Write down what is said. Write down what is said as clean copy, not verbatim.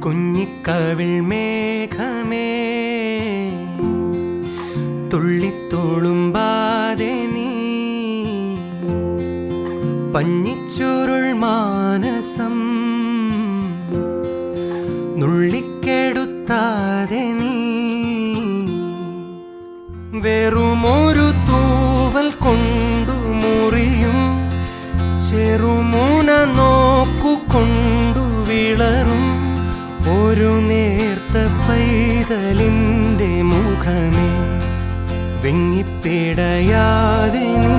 കുഞ്ഞിക്കവിൾ മേഘമേ തുള്ളിത്തുളുമ്പാതെ നീ പഞ്ഞിച്ചുരുൾ മാനസം നുള്ളിക്കെടുത്താതെ നീ വെറുമൊരു തൂവൽ കൊണ്ടു മുറിയും ചെറുമുന നോക്കുകൊണ്ടു വിളറും ഒരു നേർത്ത പൈതലിൻ്റെ മുഖമേ വെങ്ങിപ്പിടയാതെ നീ